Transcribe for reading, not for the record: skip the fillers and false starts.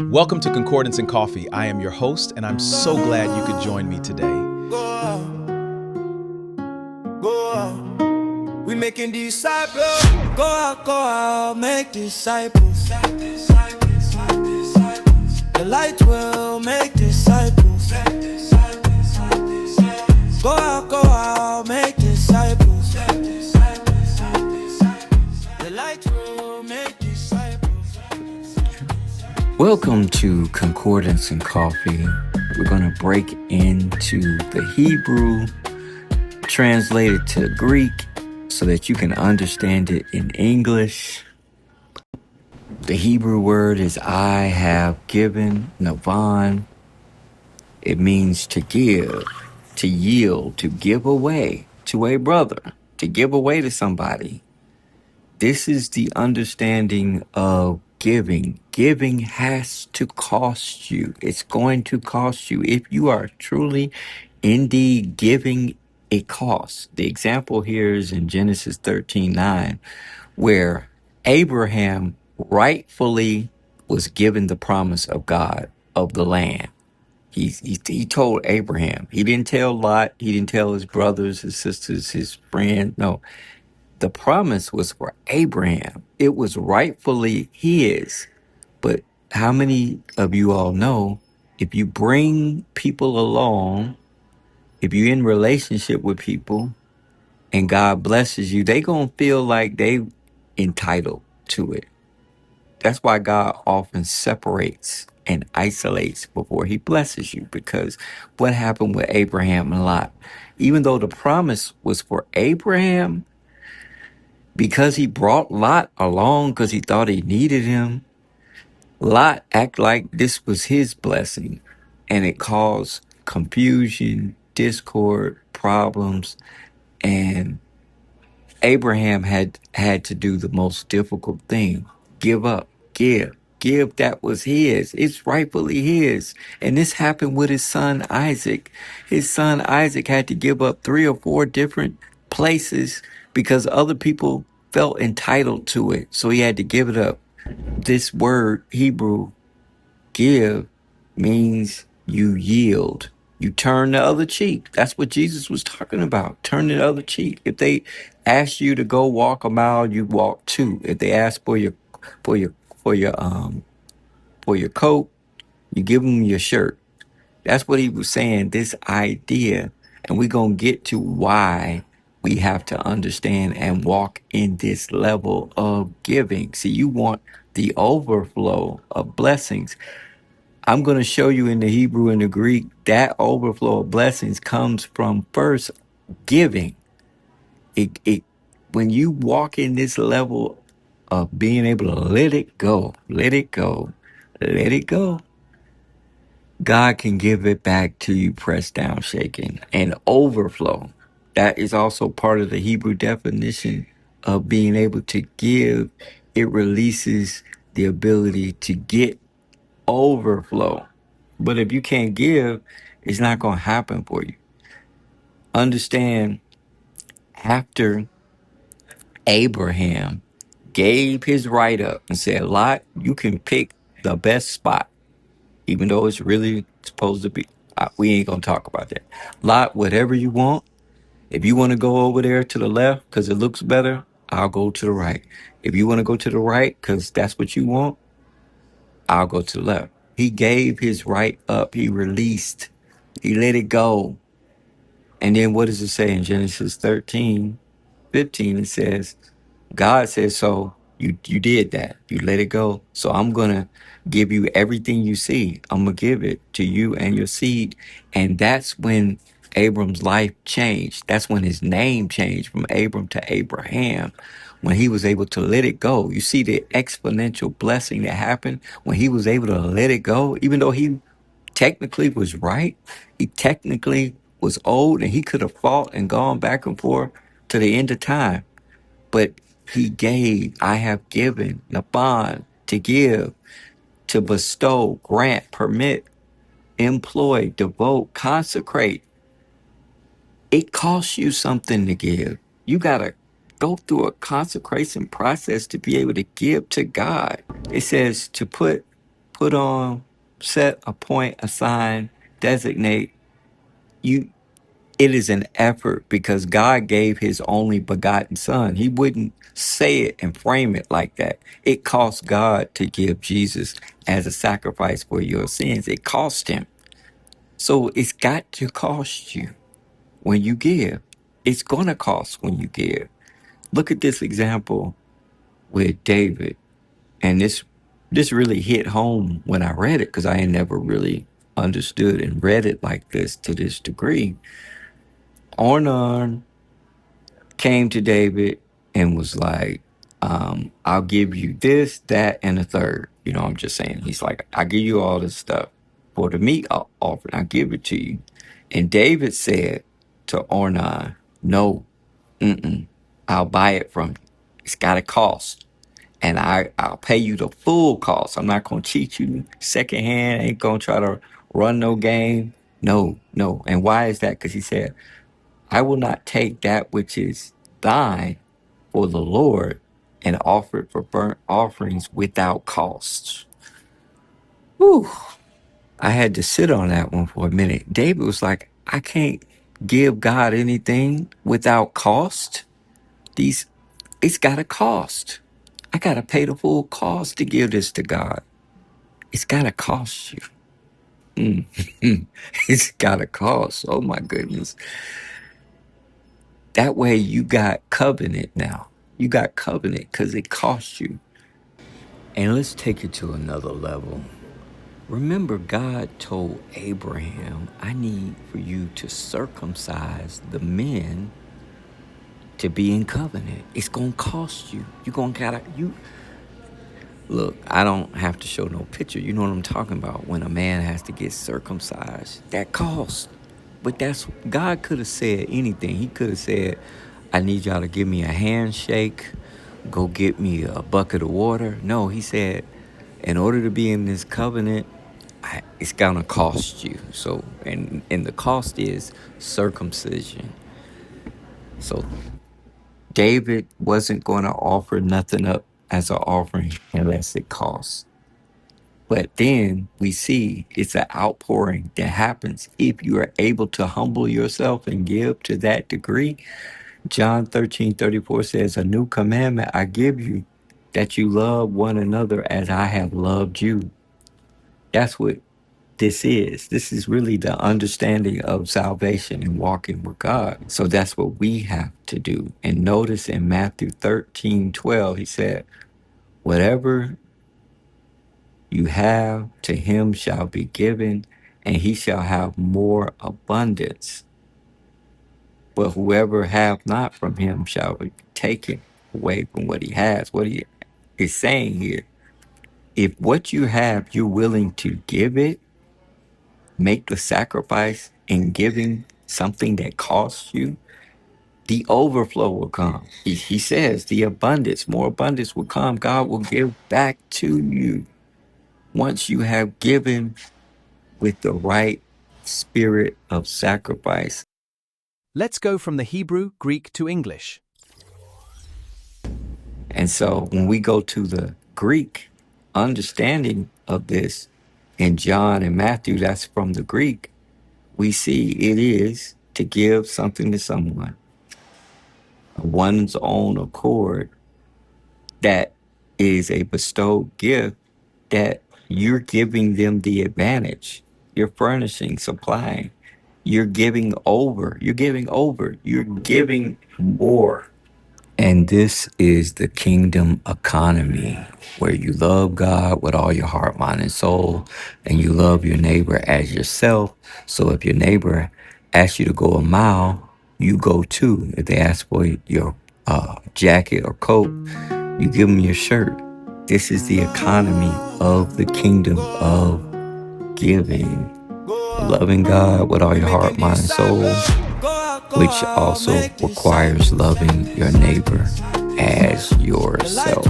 Welcome to Concordance and Coffee. I am your host, and I'm so glad you could join me today. Go out. We making disciples. Go out, make disciples. The light will make disciples. Go out, make disciples. The light will make disciples. Welcome to Concordance and Coffee. We're going to break into the Hebrew, translated to Greek, so that you can understand it in English. The Hebrew word is I have given, Navan. It means to give, to yield, to give away to a brother, to give away to somebody. This is the understanding of giving. Giving has to cost you. It's going to cost you. If you are truly, indeed giving, it costs. The example here is in Genesis 13:9, where Abraham rightfully was given the promise of God of the land. He told Abraham. He didn't tell Lot. He didn't tell his brothers, his sisters, his friends. No. The promise was for Abraham. It was rightfully his. But how many of you all know, if you bring people along, if you're in relationship with people and God blesses you, they going to feel like they entitled to it. That's why God often separates and isolates before he blesses you, because what happened with Abraham and Lot? Even though the promise was for Abraham, because he brought Lot along because he thought he needed him, Lot act like this was his blessing, and it caused confusion, discord, problems, and Abraham had to do the most difficult thing: give up, give. That was his. It's rightfully his. And this happened with his son Isaac. His son Isaac had to give up 3 or 4 different places because other people felt entitled to it. So he had to give it up. This word, Hebrew, give, means you yield. You turn the other cheek. That's what Jesus was talking about. Turn the other cheek. If they ask you to go walk a mile, you walk 2. If they ask for your coat, you give them your shirt. That's what he was saying, this idea. And we're going to get to why we have to understand and walk in this level of giving. See, you want the overflow of blessings. I'm going to show you in the Hebrew and the Greek that overflow of blessings comes from first giving. When you walk in this level of being able to let it go, God can give it back to you, pressed down, shaken, and overflow. That is also part of the Hebrew definition of being able to give. It releases the ability to get overflow. But if you can't give, it's not going to happen for you. Understand, after Abraham gave his right up and said, Lot, you can pick the best spot, even though it's really supposed to be. We ain't going to talk about that. Lot, whatever you want. If you want to go over there to the left because it looks better, I'll go to the right. If you want to go to the right because that's what you want, I'll go to the left. He gave his right up. He released. He let it go. And then what does it say in Genesis 13:15? It says, God says, so you did that. You let it go. So I'm going to give you everything you see. I'm going to give it to you and your seed. And that's when Abram's life changed. That's when his name changed from Abram to Abraham, when he was able to let it go. You see the exponential blessing that happened when he was able to let it go, even though he technically was right. He technically was old and he could have fought and gone back and forth to the end of time. But he gave. I have given, Naban, to give, to bestow, grant, permit, employ, devote, consecrate. It costs you something to give. You got to go through a consecration process to be able to give to God. It says to put put on, set, appoint, assign, designate. You it is an effort because God gave his only begotten son. He wouldn't say it and frame it like that. It cost God to give Jesus as a sacrifice for your sins. It cost him. So it's got to cost you when you give. It's going to cost when you give. Look at this example with David. And this really hit home when I read it because I ain't never really understood and read it like this to this degree. Ornan came to David and was like, I'll give you this, that, and a third. You know, I'm just saying. He's like, I'll give you all this stuff for the meat offering. I'll give it to you. And David said to Ornan, no, I'll buy it from you. It's got a cost. And I'll pay you the full cost. I'm not going to cheat you secondhand. Ain't going to try to run no game. No. And why is that? Because he said, I will not take that which is thine for the Lord and offer it for burnt offerings without cost. Whew. I had to sit on that one for a minute. David was like, I can't give God anything without cost. It's got a cost. I got to pay the full cost to give this to God. It's got to cost you. It's got to cost. Oh my goodness. That way you got covenant now. You got covenant because it cost you. And let's take it to another level. Remember, God told Abraham, I need for you to circumcise the men to be in covenant. It's going to cost you. You're going to look, I don't have to show no picture. You know what I'm talking about. When a man has to get circumcised, that costs. But God could have said anything. He could have said, I need y'all to give me a handshake. Go get me a bucket of water. No, he said, in order to be in this covenant, it's going to cost you. So, and the cost is circumcision. So David wasn't going to offer nothing up as an offering unless it costs. But then we see it's an outpouring that happens if you are able to humble yourself and give to that degree. John 13:34 says, a new commandment I give you, that you love one another as I have loved you. That's what this is. This is really the understanding of salvation and walking with God. So that's what we have to do. And notice in Matthew 13:12, he said, whatever you have, to him shall be given, and he shall have more abundance. But whoever hath not, from him shall be taken away from what he has. What he is saying here, if what you have, you're willing to give it, make the sacrifice in giving something that costs you, the overflow will come. He says the abundance, more abundance will come. God will give back to you once you have given with the right spirit of sacrifice. Let's go from the Hebrew, Greek to English. And so when we go to the Greek understanding of this in John and Matthew, that's from the Greek, we see it is to give something to someone, one's own accord, that is a bestowed gift that you're giving them the advantage. You're furnishing, supplying. You're giving over. You're giving more. And this is the kingdom economy, where you love God with all your heart, mind, and soul, and you love your neighbor as yourself. So if your neighbor asks you to go a mile, you go too. If they ask for your jacket or coat, you give them your shirt. This is the economy of the kingdom of giving. Loving God with all your heart, mind, and soul, which also requires loving your neighbor as yourself.